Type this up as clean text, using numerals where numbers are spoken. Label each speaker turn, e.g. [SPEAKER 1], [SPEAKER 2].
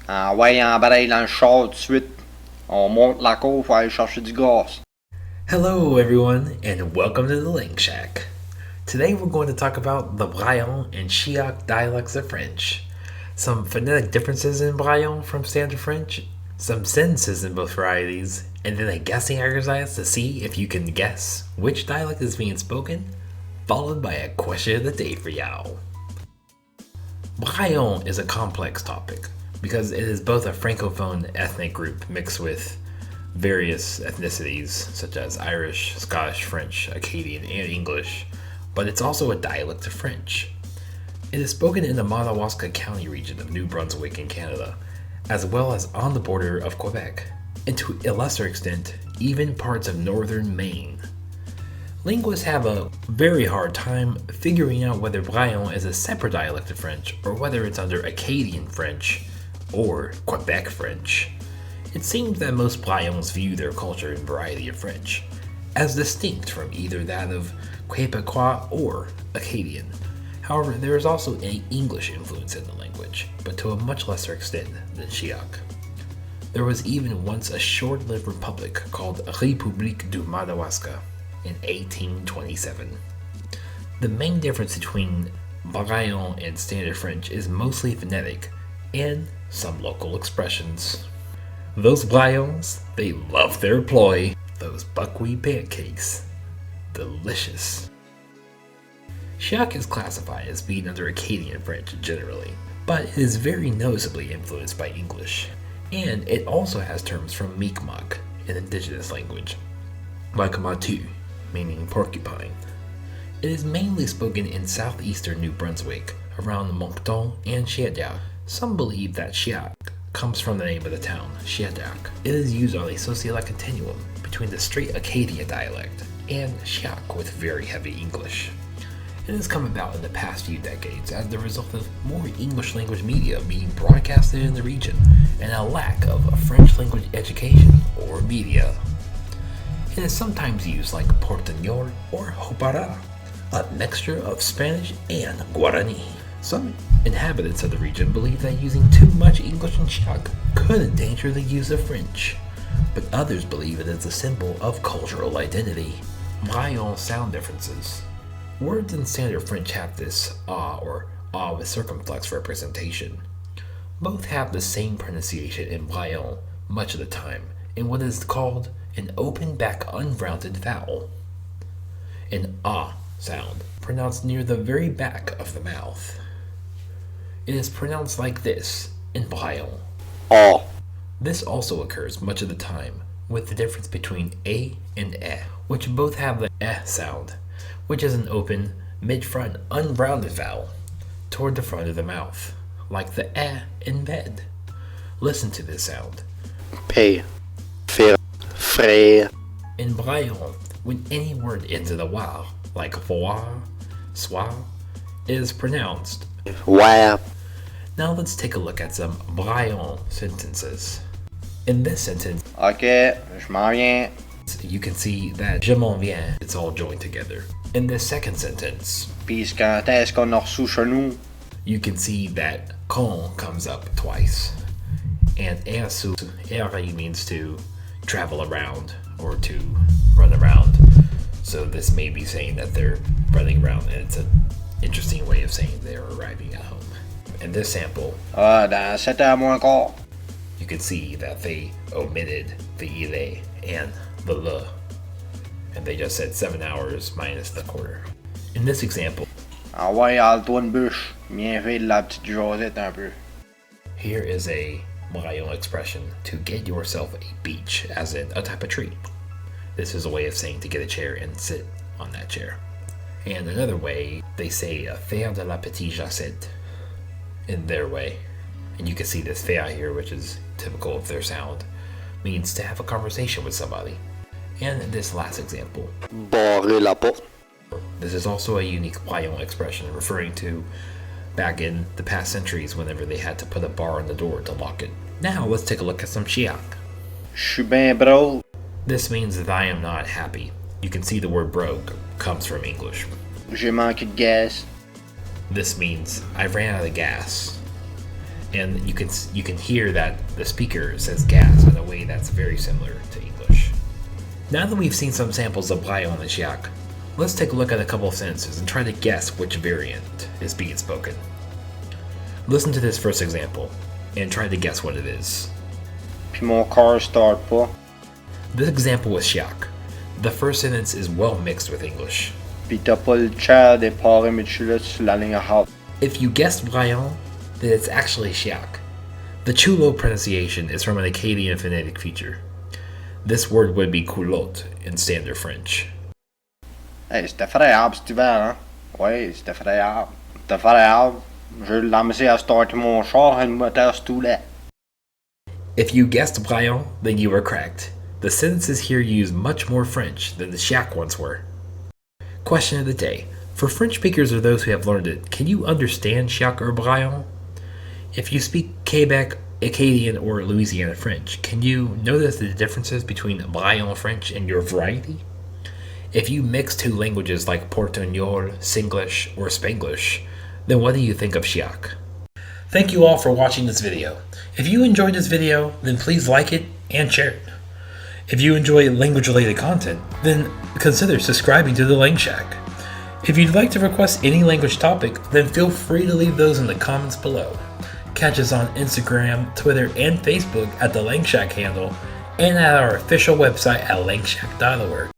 [SPEAKER 1] Ah ouais, embraye dans le char tout de suite. On monte la cour pour aller chercher du gaz.
[SPEAKER 2] Hello, everyone, and welcome to the LangShack. Today we're going to talk about the Brayon and Chiac dialects of French, some phonetic differences in Brayon from Standard French, some sentences in both varieties, and then a guessing exercise to see if you can guess which dialect is being spoken, followed by a question of the day for y'all. Brayon is a complex topic because it is both a francophone ethnic group mixed with various ethnicities such as Irish, Scottish, French, Acadian, and English, but it's also a dialect of French. It is spoken in the Madawaska County region of New Brunswick in Canada, as well as on the border of Quebec, and to a lesser extent, even parts of northern Maine. Linguists have a very hard time figuring out whether Brayon is a separate dialect of French or whether it's under Acadian French or Quebec French. It seems that most Brayons view their culture and variety of French as distinct from either that of Quebecois or Acadian. However, there is also an English influence in the language, but to a much lesser extent than Chiac. There was even once a short-lived republic called République du Madawaska in 1827. The main difference between Brayon and Standard French is mostly phonetic and some local expressions. Those Brayons, they love their ploy. Those buckwheat pancakes. Delicious. Chiac is classified as being under Acadian French generally, but it is very noticeably influenced by English, and it also has terms from Mi'kmaq, an indigenous language, like Matu, meaning porcupine. It is mainly spoken in southeastern New Brunswick, around Moncton and Chiac. Some believe that Chiac comes from the name of the town, Chiac. It is used on a socioeconomic continuum between the straight Acadian dialect and Chiac with very heavy English. It has come about in the past few decades as the result of more English language media being broadcasted in the region and a lack of a French language education or media. It is sometimes used like Portunol or Hopara, a mixture of Spanish and Guarani. Some inhabitants of the region believe that using too much English in Chiac could endanger the use of French, but others believe it is a symbol of cultural identity. Brayon sound differences. Words in Standard French have this or with circumflex representation. Both have the same pronunciation in Brayon much of the time in what is called an open back unrounded vowel. An sound pronounced near the very back of the mouth. It is pronounced like this in Brayon.
[SPEAKER 1] Oh.
[SPEAKER 2] This also occurs much of the time, with the difference between a and which both have the sound, which is an open, mid-front, unrounded vowel toward the front of the mouth, like the in bed. Listen to this sound.
[SPEAKER 1] P. Frère.
[SPEAKER 2] In Brayon, when any word ends in a wa, like voir, soir, it is pronounced
[SPEAKER 1] Ouais.
[SPEAKER 2] Now let's take a look at some Brayon sentences. In this sentence,
[SPEAKER 1] Ok, je m'en viens.
[SPEAKER 2] you can see that je m'en viens, it's all joined together. In this second sentence,
[SPEAKER 1] Puis quand est-ce qu'on a reçu chez nous?
[SPEAKER 2] you can see that quand comes up twice. And ersu, means to travel around or to run around. So this may be saying that they're running around, and it's an interesting way of saying they're arriving at home. In this sample,
[SPEAKER 1] Dans 7 moins quart.
[SPEAKER 2] you can see that they omitted the ile and the le, and they just said 7 hours minus the quarter. In this example,
[SPEAKER 1] Ah ouais, halte-toi une bûche. Viens faire de la petite Josette un peu.
[SPEAKER 2] here is a Brayon expression to get yourself a beach, as in a type of tree. This is a way of saying to get a chair and sit on that chair. And another way, they say faire de la petite Josette in their way. And you can see this faire here, which is typical of their sound, means to have a conversation with somebody. And this last example,
[SPEAKER 1] Barrer la porte.
[SPEAKER 2] this is also a unique Brayon expression referring to back in the past centuries whenever they had to put a bar on the door to lock it. Now let's take a look at some Chiac.
[SPEAKER 1] Je suis ben drôle.
[SPEAKER 2] This means that I am not happy. You can see the word broke comes from English.
[SPEAKER 1] J'ai manqué de gaz.
[SPEAKER 2] This means I ran out of gas. and you can hear that the speaker says gas in a way that's very similar to English. Now that we've seen some samples of Brayon and Chiac, let's take a look at a couple of sentences and try to guess which variant is being spoken. Listen to this first example and try to guess what it is.
[SPEAKER 1] Puis mon cœur start pas.
[SPEAKER 2] This example was Chiac. The first sentence is well mixed with English.
[SPEAKER 1] Puis t'as pas le chair des parents Mitchell sur la ligne haute.
[SPEAKER 2] If you guessed Brayon, then it's actually Chiac. The chulo pronunciation is from an Acadian phonetic feature. This word would be culotte in standard French.
[SPEAKER 1] Hey, c'était effrayable cet hiver, hein? Oui, c'était effrayable. C'était effrayable. J'ai lancé à starter mon char et le moteur stoulait.
[SPEAKER 2] If you guessed Brayon, then you were correct. The sentences here use much more French than the Chiac ones were. Question of the day. For French speakers or those who have learned it, can you understand Chiac or Brayon? If you speak Quebec, Acadian, or Louisiana French, can you notice the differences between Brayon French and your variety? If you mix two languages like Portunol, Singlish, or Spanglish, then what do you think of Chiac? Thank you all for watching this video. If you enjoyed this video, then please like it and share it. If you enjoy language-related content, then consider subscribing to the LangShack. If you'd like to request any language topic, then feel free to leave those in the comments below. Catch us on Instagram, Twitter, and Facebook at the LangShack handle, and at our official website at langshack.org.